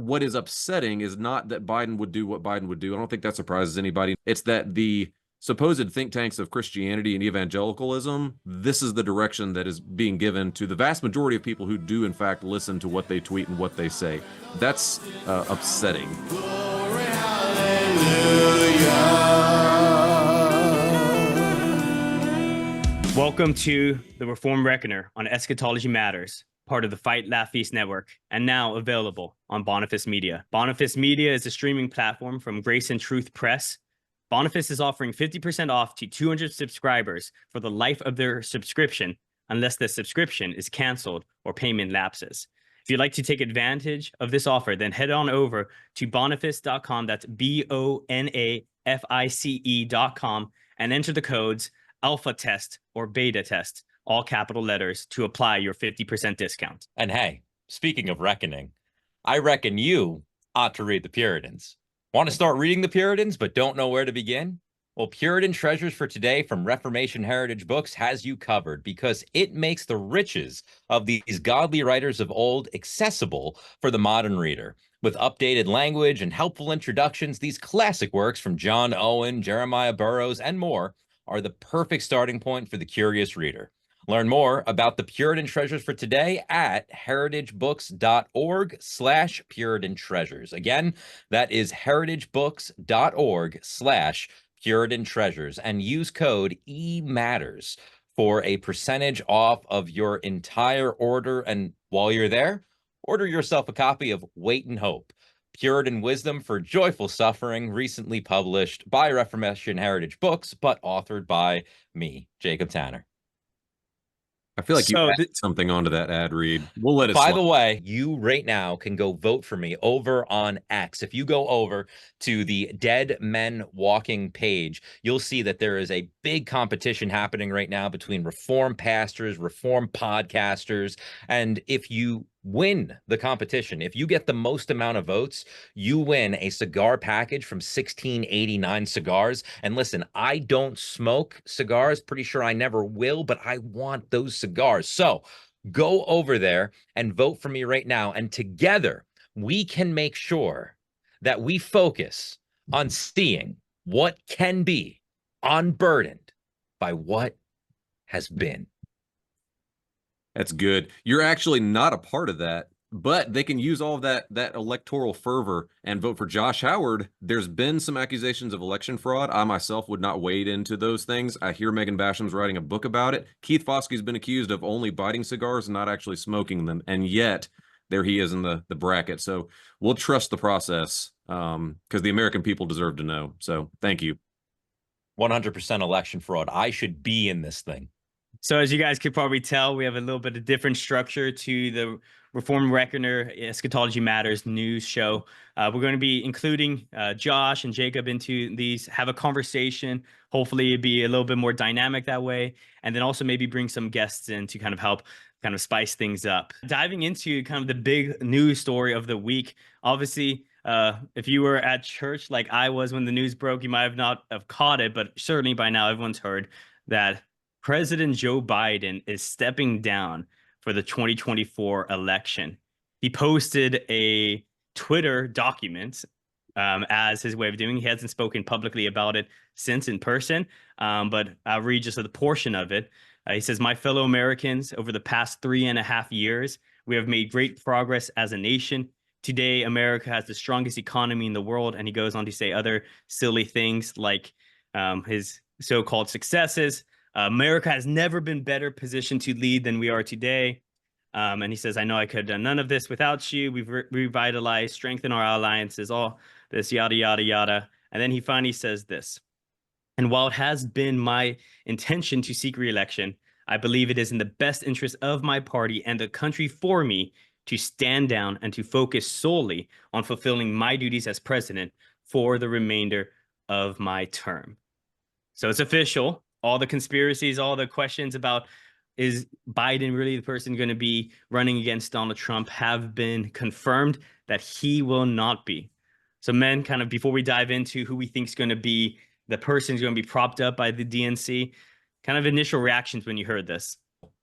what is upsetting is not that Biden would do what Biden would do. I don't think that surprises anybody. It's that the supposed think tanks of Christianity and evangelicalism, this is the direction that is being given to the vast majority of people who do, in fact, listen to what they tweet and what they say. That's upsetting. Glory, hallelujah. Welcome to the Reformed Reckoner on Eschatology Matters, part of the Fight, Laugh, Feast Network, and now available on Boniface Media. Boniface Media is a streaming platform from Grace and Truth Press. Boniface is offering 50% off to 200 subscribers for the life of their subscription, unless the subscription is canceled or payment lapses. If you'd like to take advantage of this offer, then head on over to boniface.com, that's BONAFICE.com, and enter the codes Alpha Test or Beta Test, all capital letters, to apply your 50% discount. And hey, speaking of reckoning, I reckon you ought to read the Puritans. Want to start reading the Puritans but don't know where to begin? Well, Puritan Treasures for Today from Reformation Heritage Books has you covered, because it makes the riches of these godly writers of old accessible for the modern reader. With updated language and helpful introductions, these classic works from John Owen, Jeremiah Burroughs, and more are the perfect starting point for the curious reader. Learn more about the Puritan Treasures for Today at heritagebooks.org/Puritan Treasures. Again, that is heritagebooks.org/Puritan Treasures, and use code EMATTERS for a percentage off of your entire order. And while you're there, order yourself a copy of Wait and Hope, Puritan Wisdom for Joyful Suffering, recently published by Reformation Heritage Books, but authored by me, Jacob Tanner. I feel like you added something onto that ad read. We'll let it By slide. the way, you right now can go vote for me over on X. If you go over to the Dead Men Walking page, you'll see that there is a big competition happening right now between Reformed pastors, Reformed podcasters, and if you win the competition, if you get the most amount of votes, you win a cigar package from 1689 Cigars. And listen, I don't smoke cigars, pretty sure I never will, but I want those cigars. So go over there and vote for me right now, and together we can make sure that we focus on seeing what can be unburdened by what has been. That's good. You're actually not a part of that, but they can use all of that electoral fervor and vote for Josh Howard. There's been some accusations of election fraud. I myself would not wade into those things. I hear Megan Basham's writing a book about it. Keith Foskey's been accused of only biting cigars and not actually smoking them, and yet there he is in the bracket. So we'll trust the process, because the American people deserve to know. So thank you. 100% election fraud. I should be in this thing. So as you guys could probably tell, we have a little bit of different structure to the Reformed Reckoner Eschatology Matters news show. We're going to be including Josh and Jacob into these, have a conversation. Hopefully it'd be a little bit more dynamic that way. And then also maybe bring some guests in to kind of help kind of spice things up. Diving into kind of the big news story of the week. Obviously, if you were at church like I was when the news broke, you might have not have caught it, but certainly by now everyone's heard that President Joe Biden is stepping down for the 2024 election. He posted a Twitter document as his way of doing. He hasn't spoken publicly about it since in person, but I'll read just a portion of it. He says, "My fellow Americans, over the past 3.5 years, we have made great progress as a nation. Today, America has the strongest economy in the world." And he goes on to say other silly things like his so-called successes. America has never been better positioned to lead than we are today. And he says, "I know I could have done none of this without you. We've revitalized, strengthened our alliances, all this, yada, yada, yada." And then he finally says this: "And while it has been my intention to seek re-election, I believe it is in the best interest of my party and the country for me to stand down and to focus solely on fulfilling my duties as president for the remainder of my term." So it's official. All the conspiracies, all the questions about is Biden really the person going to be running against Donald Trump have been confirmed that he will not be. So men, kind of before we dive into who we think is going to be the person who's going to be propped up by the DNC, kind of initial reactions when you heard this.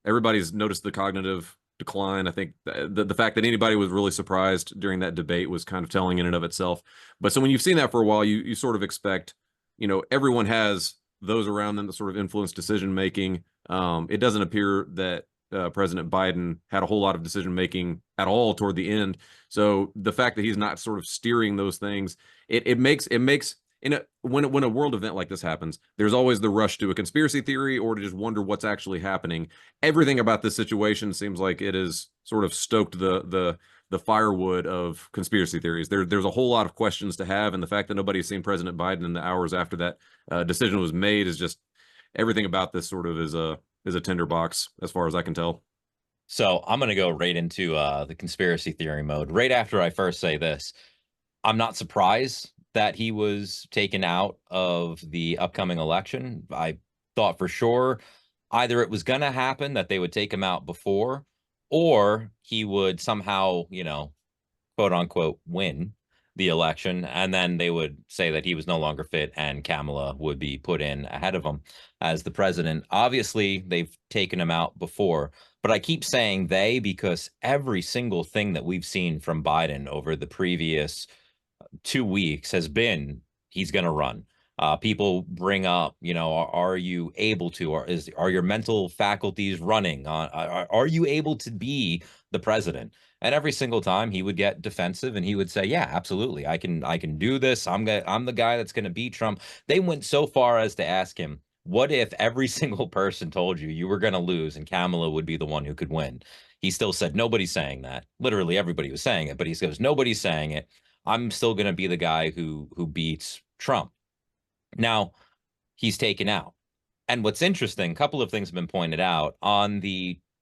Everybody's noticed the cognitive decline. I think the fact that anybody was really surprised during that debate was kind of telling in and of itself. But so when you've seen that for a while, you sort of expect, everyone has those around them that sort of influence decision making. It doesn't appear that President Biden had a whole lot of decision making at all toward the end. So the fact that he's not sort of steering those things, it makes when a world event like this happens, there's always the rush to a conspiracy theory or to just wonder what's actually happening. Everything about this situation seems like it has sort of stoked the firewood of conspiracy theories. There's a whole lot of questions to have, and the fact that nobody's seen President Biden in the hours after that decision was made is just everything about this sort of is a tinderbox as far as I can tell. So I'm going to go right into the conspiracy theory mode. Right after I first say this, I'm not surprised that he was taken out of the upcoming election. I thought for sure either it was going to happen that they would take him out before, or he would somehow, quote unquote, win the election. And then they would say that he was no longer fit and Kamala would be put in ahead of him as the president. Obviously, they've taken him out before, but I keep saying they because every single thing that we've seen from Biden over the previous 2 weeks has been he's going to run. People bring up, are you able to, or are your mental faculties running? Are you able to be the president? And every single time he would get defensive and he would say, yeah, absolutely, I can do this. I'm the guy that's going to beat Trump. They went so far as to ask him, what if every single person told you were going to lose and Kamala would be the one who could win? He still said, nobody's saying that. Literally everybody was saying it, but he goes, nobody's saying it. I'm still going to be the guy who beats Trump. Now, he's taken out. And what's interesting, a couple of things have been pointed out on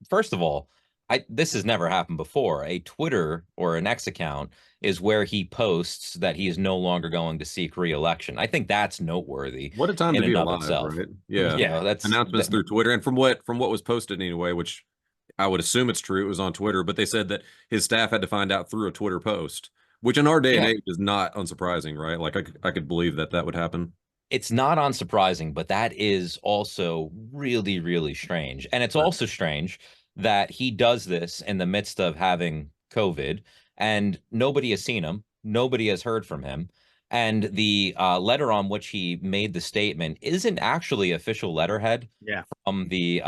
first of all, this has never happened before. A Twitter or an X account is where he posts that he is no longer going to seek re-election. I think that's noteworthy. What a time to be alive, itself. right? Yeah. That's announcements through Twitter. And from what was posted anyway, which I would assume it's true, it was on Twitter, but they said that his staff had to find out through a Twitter post, which in our day and age is not unsurprising, right? Like I could believe that would happen. It's not unsurprising, but that is also really, really strange. And it's also strange that he does this in the midst of having COVID and nobody has seen him. Nobody has heard from him. And the letter on which he made the statement isn't actually official letterhead from the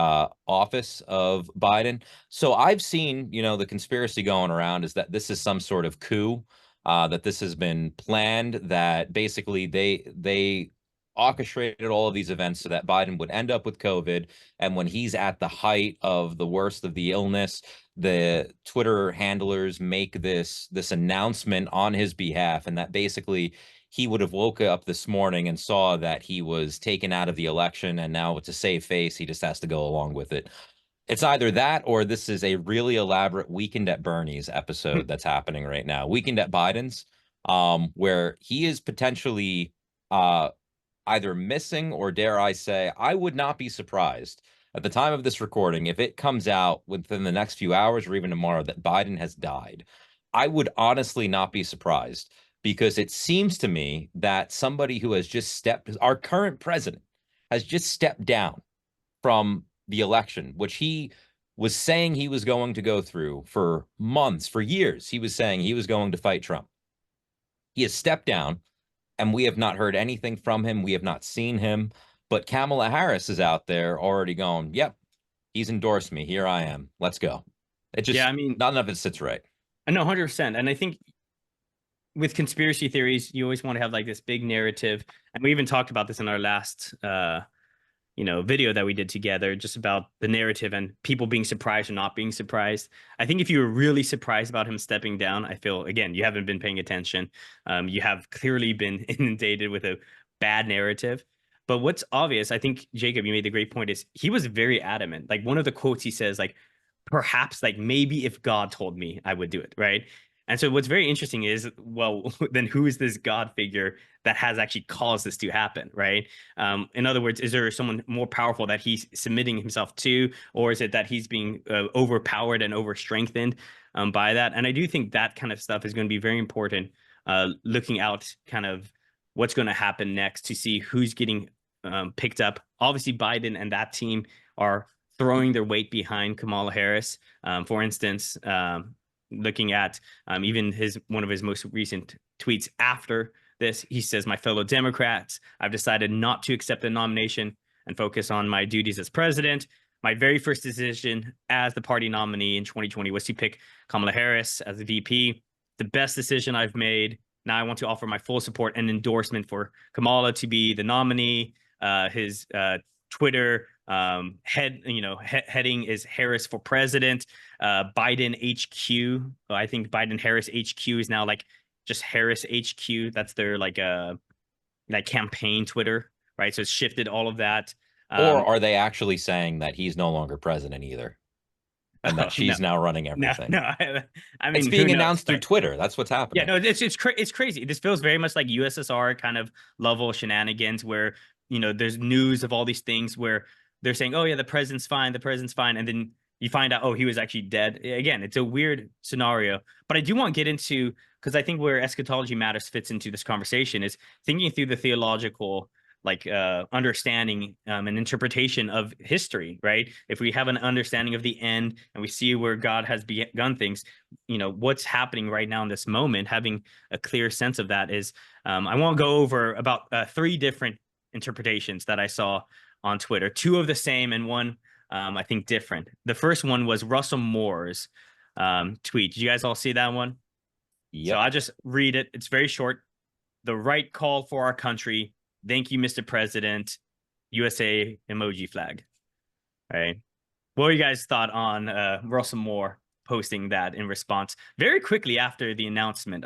office of Biden. So I've seen, the conspiracy going around is that this is some sort of coup, that this has been planned, that basically they orchestrated all of these events so that Biden would end up with COVID. And when he's at the height of the worst of the illness, the Twitter handlers make this announcement on his behalf, and that basically he would have woke up this morning and saw that he was taken out of the election, and now to save face, he just has to go along with it. It's either that or this is a really elaborate Weekend at Bernie's episode that's happening right now. Weekend at Biden's, where he is potentially either missing, or dare I say, I would not be surprised at the time of this recording if it comes out within the next few hours or even tomorrow that Biden has died. I would honestly not be surprised, because it seems to me that somebody who has just our current president has just stepped down from the election, which he was saying he was going to go through for months, for years. He was saying he was going to fight Trump. He has stepped down, and we have not heard anything from him. We have not seen him. But Kamala Harris is out there already going, yep, he's endorsed me. Here I am. Let's go. It just, none of it sits right. I know, 100%. And I think with conspiracy theories, you always want to have like this big narrative. And we even talked about this in our last, video that we did together, just about the narrative and people being surprised or not being surprised. I think if you were really surprised about him stepping down, I feel, again, you haven't been paying attention. You have clearly been inundated with a bad narrative. But what's obvious, I think, Jacob, you made the great point, is he was very adamant. Like one of the quotes he says, like, perhaps, like maybe if God told me, I would do it, right? And so what's very interesting is, well, then who is this God figure that has actually caused this to happen, right? In other words, is there someone more powerful that he's submitting himself to, or is it that he's being overpowered and overstrengthened by that? And I do think that kind of stuff is going to be very important, looking out kind of what's going to happen next to see who's getting picked up. Obviously, Biden and that team are throwing their weight behind Kamala Harris. For instance, looking at even one of his most recent tweets after this, he says, "My fellow Democrats, I've decided not to accept the nomination and focus on my duties as president. My very first decision as the party nominee in 2020 was to pick Kamala Harris as the VP. The best decision I've made. Now I want to offer my full support and endorsement for Kamala to be the nominee." His Twitter heading is Harris for president. Biden HQ. I think Biden Harris HQ is now like just Harris HQ. That's their like campaign Twitter, right? So it's shifted all of that. Or are they actually saying that he's no longer president either, and that she's now running everything? No. I mean, it's being who knows, announced through right? Twitter. That's what's happening. Yeah, no, it's crazy. This feels very much like USSR kind of level shenanigans, where there's news of all these things where they're saying, "Oh yeah, the president's fine, and then you find out, oh, he was actually dead. Again, it's a weird scenario. But I do want to get into, because I think where Eschatology Matters fits into this conversation is thinking through the theological understanding and interpretation of history, right? If we have an understanding of the end and we see where God has begun things, what's happening right now in this moment, having a clear sense of that is, I want to go over about 3 different interpretations that I saw on Twitter, 2 of the same and one I think different. The first one was Russell Moore's tweet. Did you guys all see that one? Yep. So I'll just read it. It's very short. "The right call for our country. Thank you, Mr. President. USA emoji flag." All right. What were you guys' thought on Russell Moore posting that in response? Very quickly after the announcement,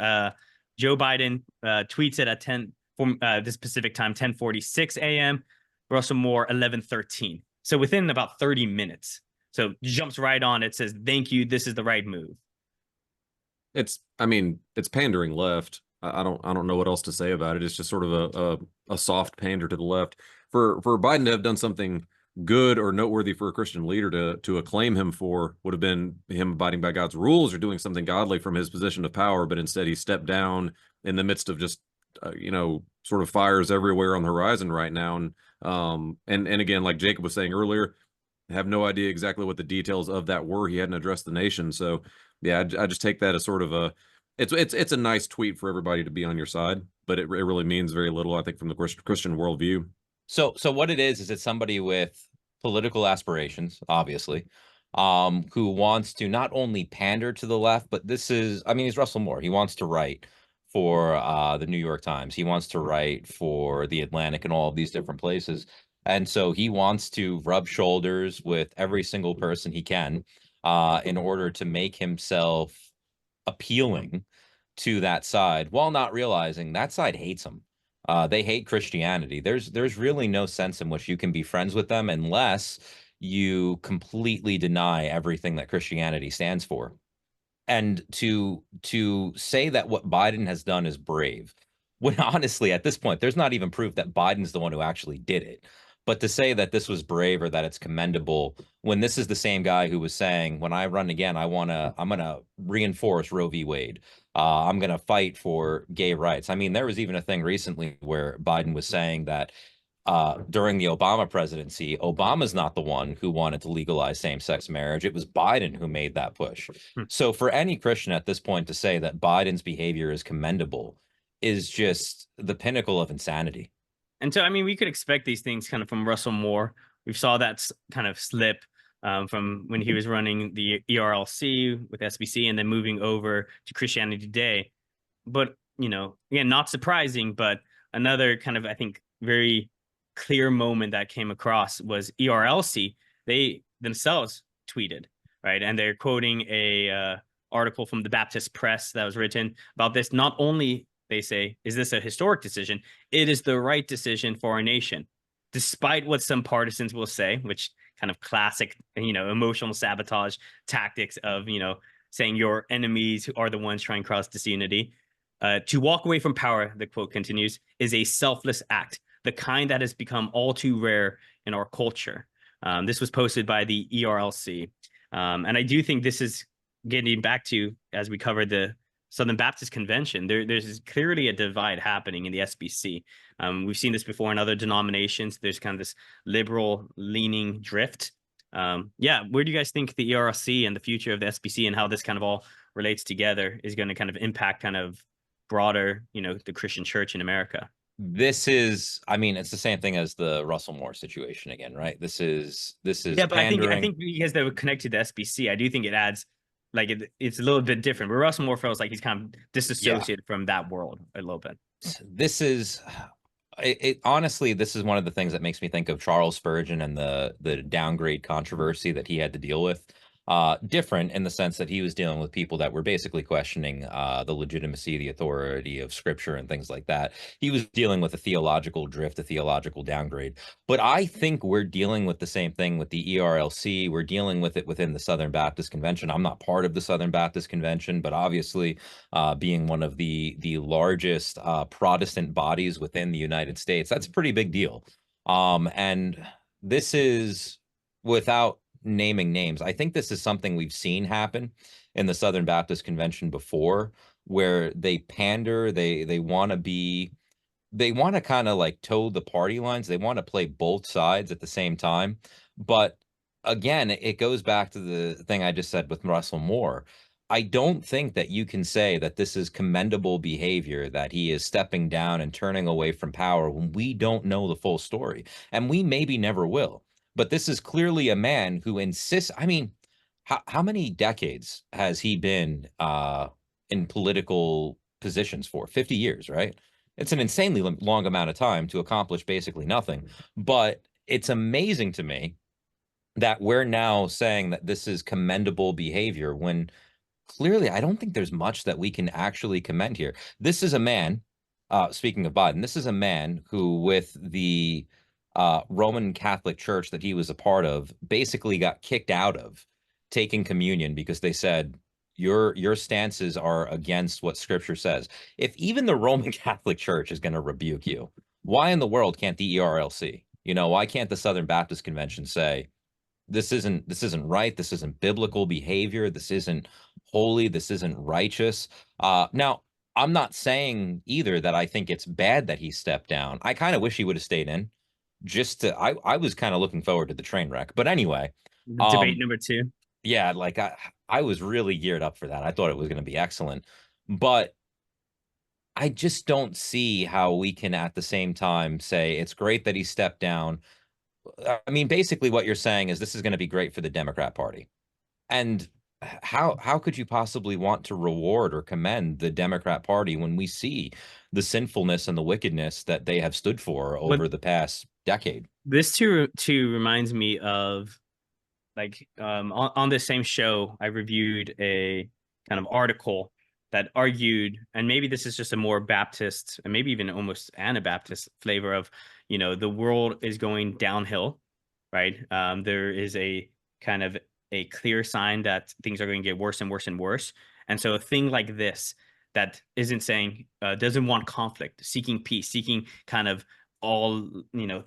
Joe Biden tweets it at this Pacific time, 10:46 a.m. Russell Moore, 11:13. So within about 30 minutes. So jumps right on. It says, "Thank you. This is the right move." It's pandering left. I don't know what else to say about it. It's just sort of a soft pander to the left. For Biden to have done something good or noteworthy for a Christian leader to acclaim him for would have been him abiding by God's rules or doing something godly from his position of power. But instead, he stepped down in the midst of just sort of fires everywhere on the horizon right now. And again, like Jacob was saying earlier, I have no idea exactly what the details of that were. He hadn't addressed the nation, so yeah, I just take that as sort of it's a nice tweet for everybody to be on your side, but it really means very little, I think, from the Christian worldview. So what it is it's somebody with political aspirations, obviously, who wants to not only pander to the left, but he's Russell Moore. He wants to write for the New York Times. He wants to write for the Atlantic and all of these different places. And so he wants to rub shoulders with every single person he can in order to make himself appealing to that side, while not realizing that side hates him. They hate Christianity. There's really no sense in which you can be friends with them unless you completely deny everything that Christianity stands for. And to say that what Biden has done is brave, when honestly, at this point, there's not even proof that Biden's the one who actually did it. But to say that this was brave or that it's commendable, when this is the same guy who was saying, when I run again, I'm gonna reinforce Roe v. Wade. I'm gonna fight for gay rights. I mean, there was even a thing recently where Biden was saying that during the Obama presidency, Obama's not the one who wanted to legalize same-sex marriage. It was Biden who made that push. So for any Christian at this point to say that Biden's behavior is commendable is just the pinnacle of insanity. And so, I mean, we could expect these things kind of from Russell Moore. We saw that kind of slip from when he was running the ERLC with SBC and then moving over to Christianity Today. But, again, not surprising, but another kind of, I think, very clear moment that came across was ERLC. They themselves tweeted, right? And they're quoting a article from the Baptist Press that was written about this. Not only they say, is this a historic decision? It is the right decision for our nation, despite what some partisans will say, which kind of classic, emotional sabotage tactics of, saying your enemies are the ones trying to cross disunity. To walk away from power, the quote continues, is a selfless act, the kind that has become all too rare in our culture. This was posted by the ERLC. And I do think this is getting back to, as we covered the Southern Baptist Convention, there's clearly a divide happening in the SBC. We've seen this before in other denominations. There's kind of this liberal leaning drift. Yeah, where do you guys think the ERLC and the future of the SBC and how this kind of all relates together is going to kind of impact kind of broader, the Christian church in America? This is, I mean, it's the same thing as the Russell Moore situation again, right? This is Yeah, but I pandering. think because they were connected to SBC, I do think it adds like it's a little bit different. But Russell Moore feels like he's kind of disassociated from that world a little bit. This is honestly, this is one of the things that makes me think of Charles Spurgeon and the downgrade controversy that he had to deal with. Different in the sense that he was dealing with people that were basically questioning the legitimacy, the authority of scripture and things like that. He was dealing with a theological drift, a theological downgrade. But I think we're dealing with the same thing with the ERLC. We're dealing with it within the Southern Baptist Convention. I'm not part of the Southern Baptist Convention, but obviously being one of the largest Protestant bodies within the United States, that's a pretty big deal. And this is, without naming names, I think this is something we've seen happen in the Southern Baptist Convention before, where they pander, they want to kind of like toe the party lines. They want to play both sides at the same time. But again, it goes back to the thing I just said with Russell Moore. I don't think that you can say that this is commendable behavior, that he is stepping down and turning away from power when we don't know the full story. And we maybe never will. But this is clearly a man who insists. I mean, how many decades has he been in political positions for? 50 years, right? It's an insanely long amount of time to accomplish basically nothing. But it's amazing to me that we're now saying that this is commendable behavior when clearly I don't think there's much that we can actually commend here. This is a man, speaking of Biden, this is a man who, with the Roman Catholic Church that he was a part of, basically got kicked out of taking communion because they said your stances are against what Scripture says. If even the Roman Catholic Church is going to rebuke you, why in the world can't the ERLC? Why can't the Southern Baptist Convention say this isn't right, this isn't biblical behavior, this isn't holy, this isn't righteous? Now, I'm not saying either that I think it's bad that he stepped down. I kind of wish he would have stayed in. I was kind of looking forward to the train wreck. But anyway, Debate number 2. yeah, like I was really geared up for that. I thought it was going to be excellent. But I just don't see how we can at the same time say it's great that he stepped down. I mean, basically what you're saying is this is going to be great for the Democrat Party. And how could you possibly want to reward or commend the Democrat Party when we see the sinfulness and the wickedness that they have stood for over the past decade? This too reminds me of like on this same show, I reviewed a kind of article that argued, and maybe this is just a more Baptist and maybe even almost Anabaptist flavor of, the world is going downhill, right? There is a kind of a clear sign that things are going to get worse and worse and worse. And so a thing like this that isn't saying, doesn't want conflict, seeking peace, seeking kind of all,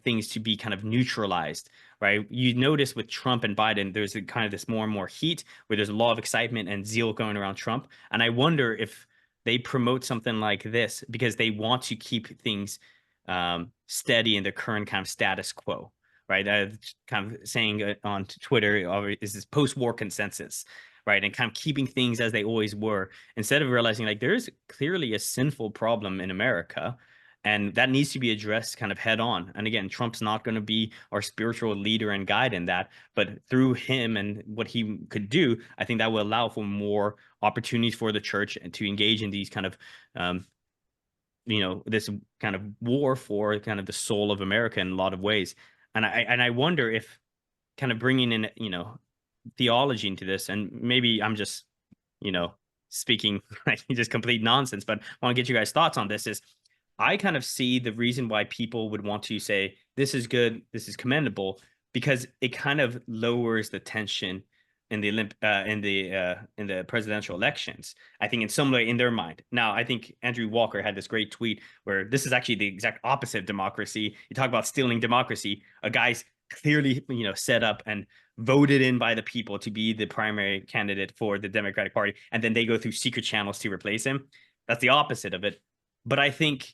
things to be kind of neutralized, right? You notice with Trump and Biden, there's a kind of this more and more heat where there's a lot of excitement and zeal going around Trump. And I wonder if they promote something like this because they want to keep things steady in the current kind of status quo, right? Kind of saying on Twitter is this post-war consensus, right? And kind of keeping things as they always were, instead of realizing like there is clearly a sinful problem in America, and that needs to be addressed kind of head on. And again, Trump's not going to be our spiritual leader and guide in that, but through him and what he could do, I think that will allow for more opportunities for the church and to engage in these kind of this kind of war for kind of the soul of America in a lot of ways. And I wonder if kind of bringing in, theology into this, and maybe I'm just, speaking like just complete nonsense, but I want to get you guys' thoughts on this. Is I kind of see the reason why people would want to say this is good, this is commendable, because it kind of lowers the tension in the presidential elections. I think in some way in their mind. Now, I think Andrew Walker had this great tweet where this is actually the exact opposite of democracy. You talk about stealing democracy. A guy's clearly, set up and voted in by the people to be the primary candidate for the Democratic Party, and then they go through secret channels to replace him. That's the opposite of it. But I think,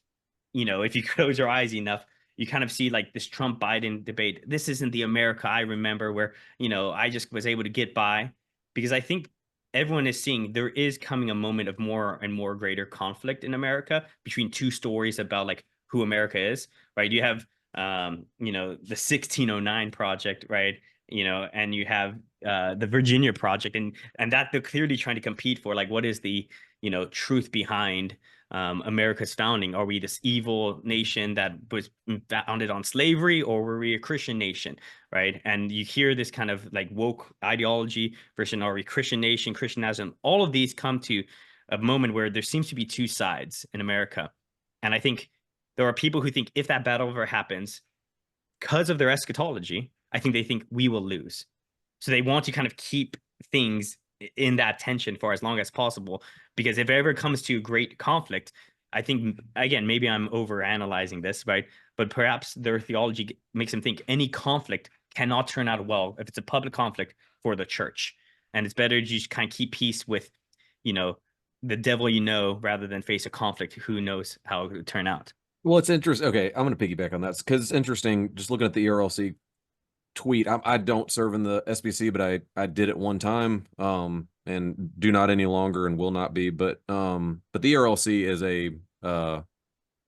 if you close your eyes enough, you kind of see like this Trump Biden debate. This isn't the America I remember where, I just was able to get by, because I think everyone is seeing there is coming a moment of more and more greater conflict in America between two stories about like who America is, right? You have, the 1609 project, right? And you have the Virginia project, and that they're clearly trying to compete for, like, what is the, truth behind America's founding? Are we this evil nation that was founded on slavery, or were we a Christian nation, right? And you hear this kind of like woke ideology versus, are we Christian nation, Christian nationalism? All of these come to a moment where there seems to be two sides in America. And I think there are people who think if that battle ever happens, because of their eschatology, I think they think we will lose. So they want to kind of keep things in that tension for as long as possible, because if it ever comes to great conflict, I think, again, maybe I'm over analyzing this, right? But perhaps their theology makes them think any conflict cannot turn out well if it's a public conflict for the church. And it's better to just kind of keep peace with, the devil, rather than face a conflict. Who knows how it would turn out. Well, it's interesting. Okay, I'm going to piggyback on that because it's interesting. Just looking at the ERLC tweet, I don't serve in the SBC, but I did at one time, and do not any longer, and will not be. But the ERLC is it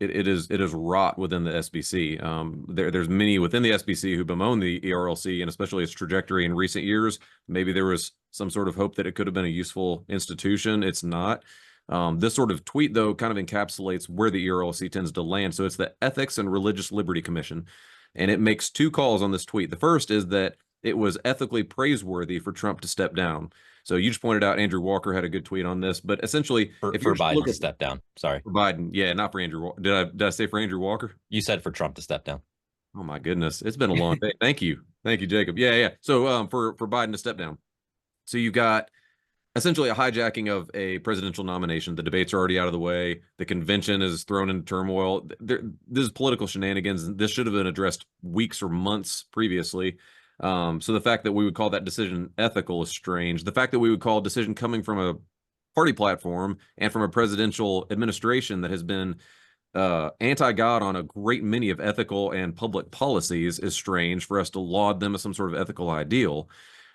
is rot within the SBC. There's many within the SBC who bemoan the ERLC and especially its trajectory in recent years. Maybe there was some sort of hope that it could have been a useful institution. It's not. This sort of tweet, though, kind of encapsulates where the ERLC tends to land. So it's the Ethics and Religious Liberty Commission, and it makes two calls on this tweet. The first is that it was ethically praiseworthy for Trump to step down. So you just pointed out Andrew Walker had a good tweet on this, but essentially, for if you're Biden to step down, sorry, for Biden, yeah, not for Andrew. Did I say for Andrew Walker? You said for Trump to step down. Oh my goodness, it's been a long day. Thank you, Jacob. Yeah. So for Biden to step down, so you've got essentially a hijacking of a presidential nomination. The debates are already out of the way. The convention is thrown into turmoil. This is political shenanigans. This should have been addressed weeks or months previously. So the fact that we would call that decision ethical is strange. The fact that we would call a decision coming from a party platform and from a presidential administration that has been anti-God on a great many of ethical and public policies is strange for us to laud them as some sort of ethical ideal.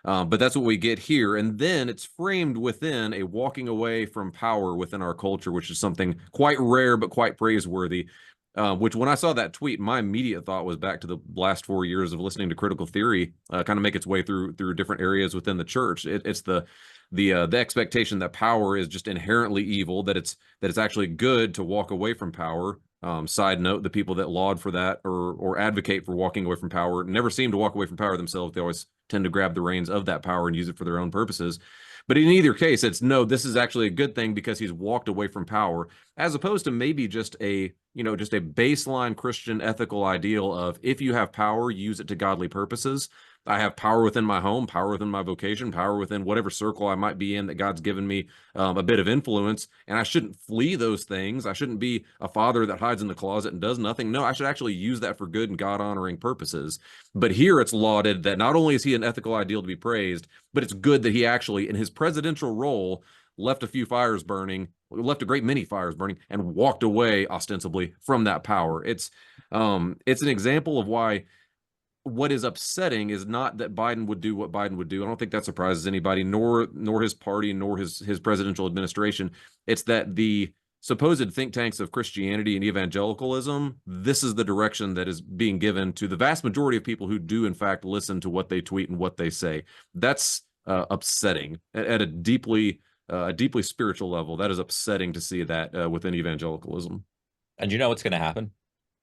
But that's what we get here. And then it's framed within a walking away from power within our culture, which is something quite rare, but quite praiseworthy. Which when I saw that tweet, my immediate thought was back to the last 4 years of listening to critical theory kind of make its way through different areas within the church. It's the expectation that power is just inherently evil, that it's actually good to walk away from power. Side note, the people that laud for that or advocate for walking away from power never seem to walk away from power themselves. They always tend to grab the reins of that power and use it for their own purposes. But in either case, it's no, this is actually a good thing because he's walked away from power, as opposed to maybe just a baseline Christian ethical ideal of if you have power, use it to godly purposes. I have power within my home, power within my vocation, power within whatever circle I might be in that God's given me a bit of influence, and I shouldn't flee those things. I shouldn't be a father that hides in the closet and does nothing. No, I should actually use that for good and God-honoring purposes. But here it's lauded that not only is he an ethical ideal to be praised, but it's good that he actually, in his presidential role, left a great many fires burning, and walked away ostensibly from that power. It's an example of why what is upsetting is not that Biden would do what Biden would do. I don't think that surprises anybody, nor his party, nor his presidential administration. It's that the supposed think tanks of Christianity and evangelicalism, this is the direction that is being given to the vast majority of people who do, in fact, listen to what they tweet and what they say. That's upsetting at a deeply spiritual level. That is upsetting to see that within evangelicalism. And you know what's going to happen?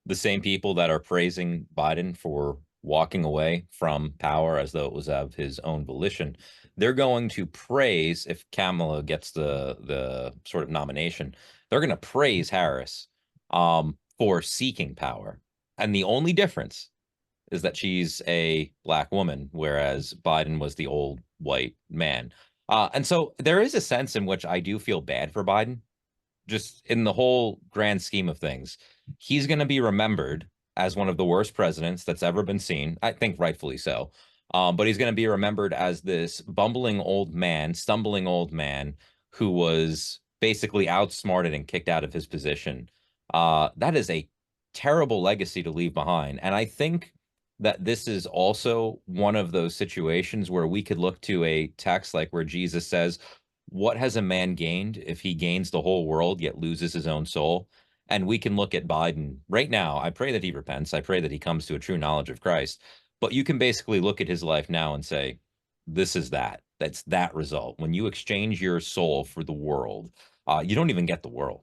The same people that are praising Biden for walking away from power as though it was of his own volition, they're going to praise, if Kamala gets the sort of nomination, they're going to praise Harris for seeking power. And the only difference is that she's a Black woman, whereas Biden was the old white man. And so there is a sense in which I do feel bad for Biden, just in the whole grand scheme of things. He's going to be remembered as one of the worst presidents that's ever been seen. I think rightfully so. But he's going to be remembered as this stumbling old man who was basically outsmarted and kicked out of his position. That is a terrible legacy to leave behind. And I think that this is also one of those situations where we could look to a text like where Jesus says, what has a man gained if he gains the whole world yet loses his own soul? And we can look at Biden right now. I pray that he repents. I pray that he comes to a true knowledge of Christ. But you can basically look at his life now and say, this is that. That's that result. When you exchange your soul for the world, you don't even get the world.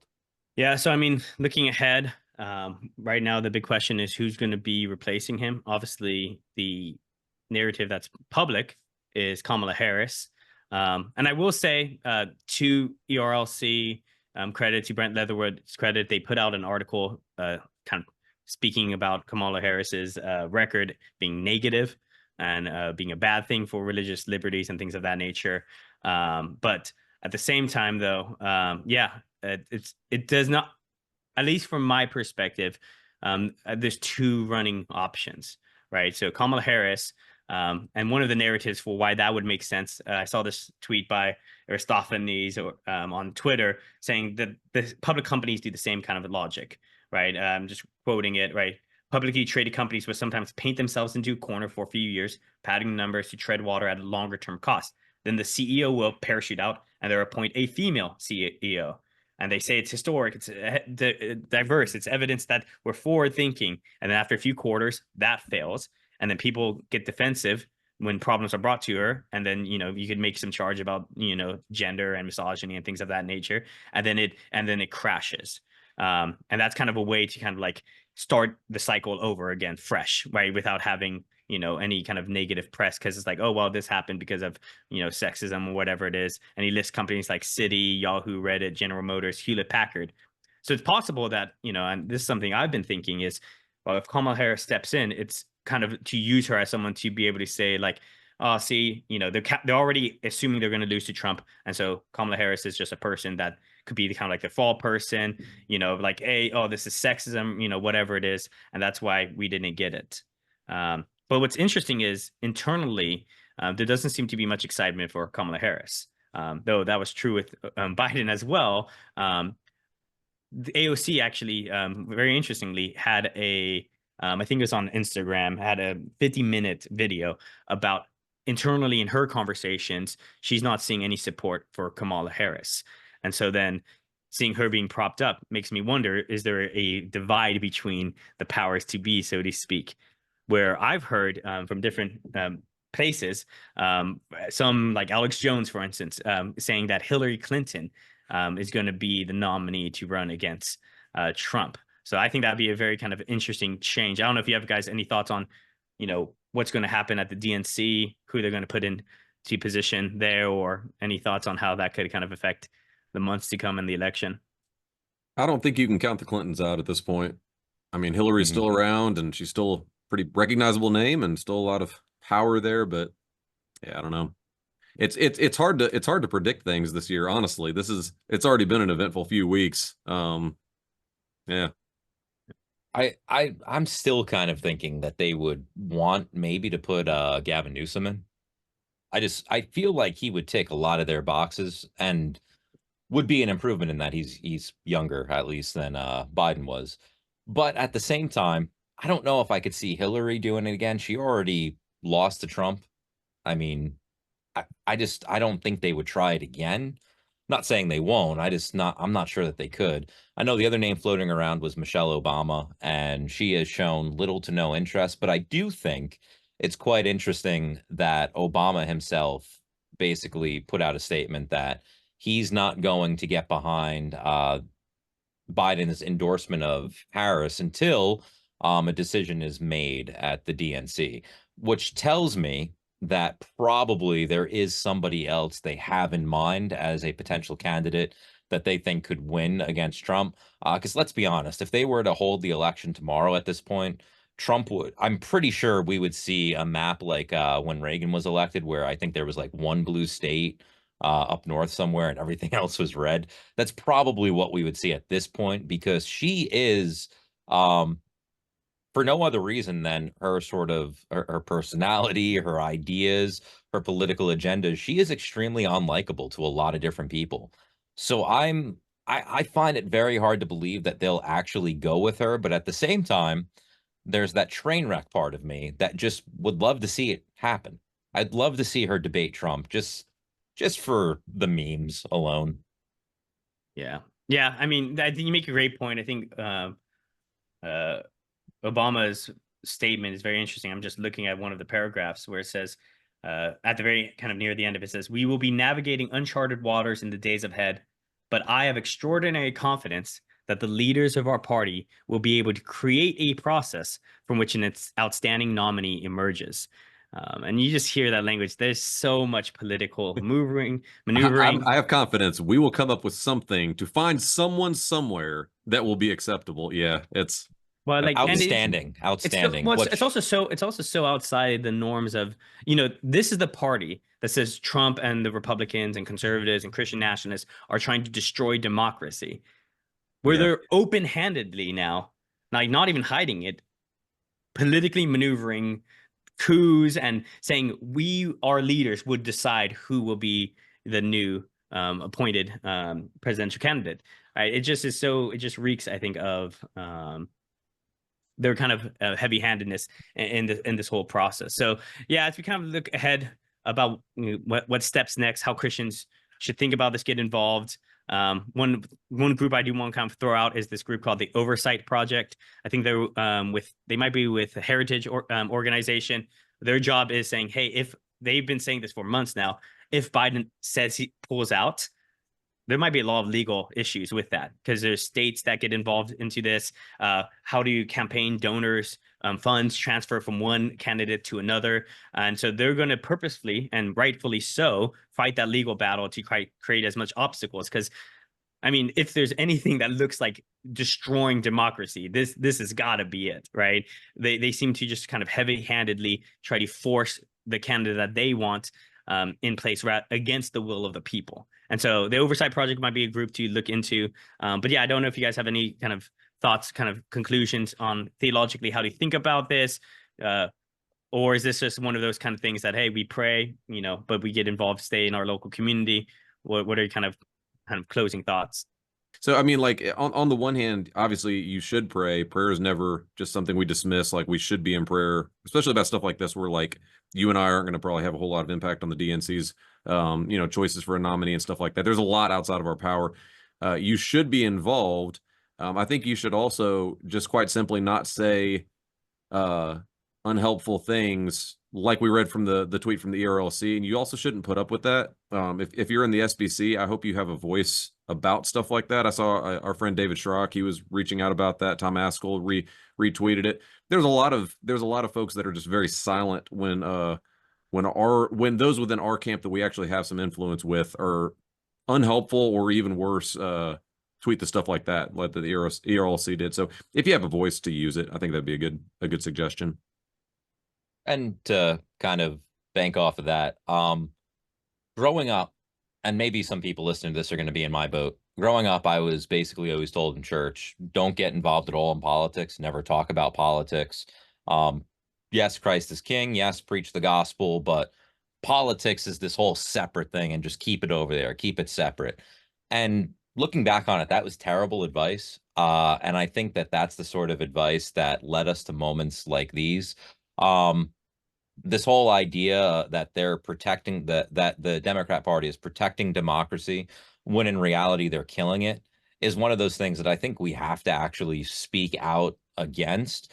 Yeah, so I mean, looking ahead, right now the big question is who's going to be replacing him. Obviously, the narrative that's public is Kamala Harris, and I will say to ERLC credit, to Brent Leatherwood's credit, they put out an article kind of speaking about Kamala Harris's record being negative and being a bad thing for religious liberties and things of that nature. But at the same time, though, it does not, at least from my perspective, there's two running options, right? So Kamala Harris, and one of the narratives for why that would make sense, I saw this tweet by Aristophanes on Twitter saying that the public companies do the same kind of logic, right? I'm just quoting it, right? Publicly traded companies will sometimes paint themselves into a corner for a few years, padding the numbers to tread water at a longer term cost. Then the CEO will parachute out and they'll appoint a female CEO. And they say it's historic, it's diverse, it's evidence that we're forward thinking. And then after a few quarters, that fails. And then people get defensive when problems are brought to her. And then, you could make some charge about, gender and misogyny and things of that nature. And then it crashes. And that's kind of a way to kind of like start the cycle over again, fresh, right? Without having, any kind of negative press, because it's like, oh, well, this happened because of, sexism or whatever it is. And he lists companies like Citi, Yahoo, Reddit, General Motors, Hewlett Packard. So it's possible that, and this is something I've been thinking is, well, if Kamala Harris steps in, it's kind of to use her as someone to be able to say like, oh, see, they're already assuming they're going to lose to Trump. And so Kamala Harris is just a person that could be kind of like the fall person, like, hey, oh, this is sexism, whatever it is. And that's why we didn't get it. But what's interesting is internally, there doesn't seem to be much excitement for Kamala Harris, though that was true with Biden as well. The AOC actually, very interestingly, had I think it was on Instagram, had a 50-minute video about internally in her conversations, she's not seeing any support for Kamala Harris. And so then seeing her being propped up makes me wonder, is there a divide between the powers to be, so to speak? Where I've heard from different places, some like Alex Jones, for instance, saying that Hillary Clinton is going to be the nominee to run against Trump. So I think that'd be a very kind of interesting change. I don't know if you have guys any thoughts on, what's going to happen at the DNC, who they're going to put into position there, or any thoughts on how that could kind of affect the months to come in the election. I don't think you can count the Clintons out at this point. I mean, Hillary's still around and she's still a pretty recognizable name and still a lot of power there, but yeah, I don't know. It's hard to predict things this year, honestly. It's already been an eventful few weeks. Yeah. I'm still kind of thinking that they would want maybe to put Gavin Newsom in. I feel like he would tick a lot of their boxes and would be an improvement in that he's younger at least than Biden was. But at the same time, I don't know if I could see Hillary doing it again. She already lost to Trump. I mean, I don't think they would try it again. Not saying they won't. I'm not sure that they could. I know the other name floating around was Michelle Obama, and she has shown little to no interest, but I do think it's quite interesting that Obama himself basically put out a statement that he's not going to get behind Biden's endorsement of Harris until a decision is made at the DNC, which tells me that probably there is somebody else they have in mind as a potential candidate that they think could win against Trump. Because let's be honest, if they were to hold the election tomorrow at this point, Trump would, I'm pretty sure we would see a map like when Reagan was elected, where I think there was like one blue state up north somewhere and everything else was red. That's probably what we would see at this point, because she is for no other reason than her sort of her personality, her ideas, her political agenda. She is extremely unlikable to a lot of different people. So I'm I find it very hard to believe that they'll actually go with her, but at the same time, there's that train wreck part of me that just would love to see it happen. I'd love to see her debate Trump just for the memes alone. Yeah. Yeah. I mean, I think you make a great point. I think uh, Obama's statement is very interesting. I'm just looking at one of the paragraphs where it says, at the very kind of near the end of it, says, "We will be navigating uncharted waters in the days ahead, but I have extraordinary confidence that the leaders of our party will be able to create a process from which an outstanding nominee emerges." And you just hear that language. There's so much political maneuvering. I have confidence we will come up with something to find someone somewhere that will be acceptable. Yeah, it's Well, like, and Outstanding, outstanding. it's also so outside the norms of, this is the party that says Trump and the Republicans and conservatives and Christian nationalists are trying to destroy democracy, where yeah. they're open-handedly now, like not even hiding it, politically maneuvering coups and saying our leaders would decide who will be the new appointed presidential candidate. Right? It just is so. It just reeks, I think, of their kind of heavy-handedness in this whole process. So yeah, as we kind of look ahead about what steps next, how Christians should think about this, get involved. One group I do want to kind of throw out is this group called the Oversight Project. I think they might be with the Heritage organization. Their job is saying, hey, if they've been saying this for months now, if Biden says he pulls out, there might be a lot of legal issues with that because there's states that get involved into this. How do campaign donors funds transfer from one candidate to another? And so they're going to purposefully and rightfully so fight that legal battle to create as much obstacles. Because I mean, if there's anything that looks like destroying democracy, this has got to be it, right? They seem to just kind of heavy-handedly try to force the candidate that they want in place against the will of the people. And so the Oversight Project might be a group to look into. But yeah, I don't know if you guys have any kind of thoughts, kind of conclusions on theologically how to think about this. Or is this just one of those kind of things that, hey, we pray, but we get involved, stay in our local community? What are your kind of closing thoughts? So, I mean, like on the one hand, obviously you should pray. Prayer is never just something we dismiss. Like we should be in prayer, especially about stuff like this, where like you and I aren't going to probably have a whole lot of impact on the DNC's, choices for a nominee and stuff like that. There's a lot outside of our power. You should be involved. I think you should also just quite simply not say unhelpful things like we read from the tweet from the ERLC, and you also shouldn't put up with that. If you're in the SBC, I hope you have a voice about stuff like that. I saw our friend David Schrock, he was reaching out about that. Tom Askell retweeted it. There's a lot of folks that are just very silent when those within our camp that we actually have some influence with are unhelpful or even worse, tweet the stuff like that, like the ERLC did. So if you have a voice to use it, I think that'd be a good suggestion. And to kind of bank off of that, growing up, and maybe some people listening to this are going to be in my boat. Growing up, I was basically always told in church, don't get involved at all in politics, never talk about politics. Yes, Christ is king. Yes, preach the gospel, but politics is this whole separate thing and just keep it over there, keep it separate. And looking back on it, that was terrible advice. And I think that that's the sort of advice that led us to moments like these. This whole idea that they're protecting that the Democrat Party is protecting democracy when in reality they're killing it is one of those things that I think we have to actually speak out against,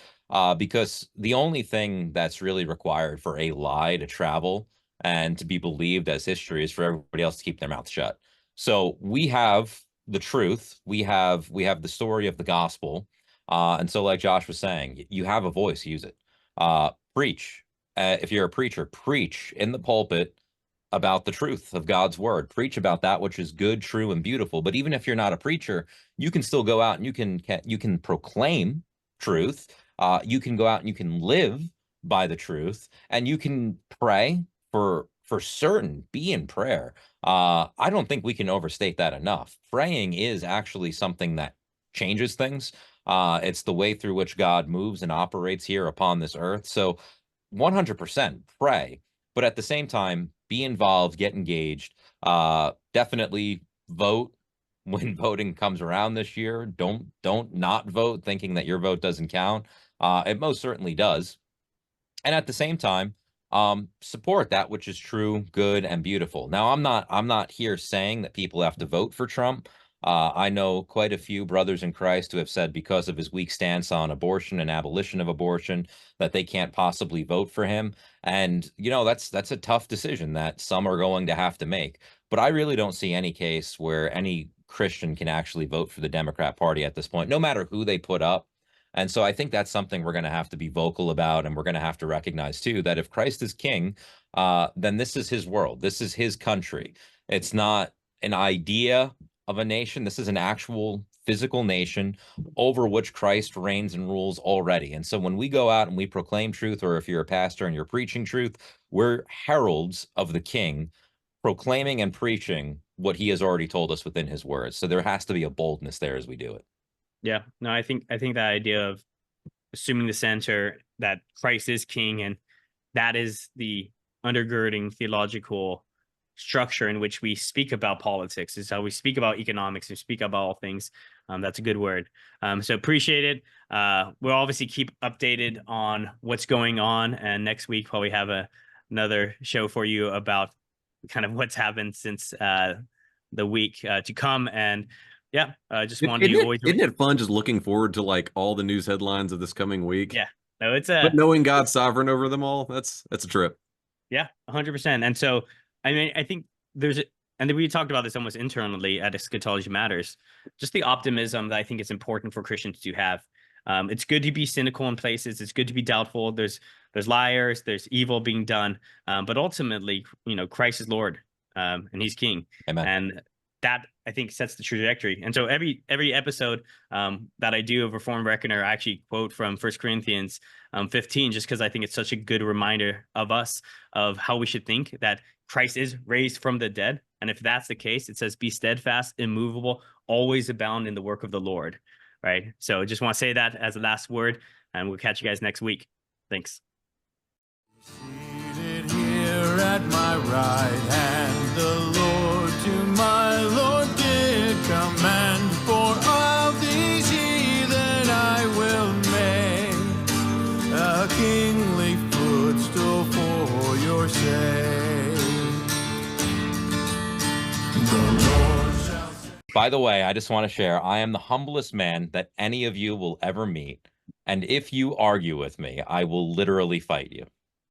because the only thing that's really required for a lie to travel and to be believed as history is for everybody else to keep their mouth shut. So we have the truth, we have the story of the gospel, and so like Josh was saying, you have a voice, use it. Preach. If you're a preacher, preach in the pulpit about the truth of God's word. Preach about that which is good, true, and beautiful. But even if you're not a preacher, you can still go out and you can proclaim truth. You can go out and you can live by the truth, and you can pray for certain. Be in prayer. I don't think we can overstate that enough. Praying is actually something that changes things. It's the way through which God moves and operates here upon this earth. So 100% pray, but at the same time, be involved, get engaged, definitely vote when voting comes around this year. Don't not vote thinking that your vote doesn't count. It most certainly does. And at the same time, support that which is true, good, and beautiful. Now, I'm not here saying that people have to vote for Trump. I know quite a few brothers in Christ who have said, because of his weak stance on abortion and abolition of abortion, that they can't possibly vote for him. And that's a tough decision that some are going to have to make. But I really don't see any case where any Christian can actually vote for the Democrat Party at this point, no matter who they put up. And so I think that's something we're going to have to be vocal about, and we're going to have to recognize too that if Christ is king, then this is his world. This is his country. It's not an idea of a nation. This is an actual physical nation over which Christ reigns and rules already. And so when we go out and we proclaim truth, or if you're a pastor and you're preaching truth, we're heralds of the king, proclaiming and preaching what he has already told us within his words. So there has to be a boldness there as we do it. Yeah, no, I think that idea of assuming the center, that Christ is king, and that is the undergirding theological structure in which we speak about politics, is how we speak about economics and speak about all things. That's a good word. So appreciate it. We'll obviously keep updated on what's going on, and next week probably have another show for you about kind of what's happened since the week to come. And yeah, just wanted to always. Isn't it fun just looking forward to like all the news headlines of this coming week? Yeah, no, it's but knowing God's sovereign over them all, that's a trip. Yeah, 100%. And so, I mean, I think and we talked about this almost internally at Eschatology Matters, just the optimism that I think is important for Christians to have. It's good to be cynical in places. It's good to be doubtful. There's liars, there's evil being done, but ultimately, Christ is Lord, and He's King. Amen. And that, I think, sets the trajectory. And so every episode that I do of Reformed Reckoner, I actually quote from 1 Corinthians 15, just because I think it's such a good reminder of us, of how we should think, that Christ is raised from the dead. And if that's the case, it says, be steadfast, immovable, always abound in the work of the Lord. Right. So I just want to say that as a last word, and we'll catch you guys next week. Thanks. Seated here at my right hand, the Lord to my Lord did command, for of these heathen I will make a kingly footstool for your sake. The Lord shall. By the way, I just want to share, I am the humblest man that any of you will ever meet. And if you argue with me, I will literally fight you.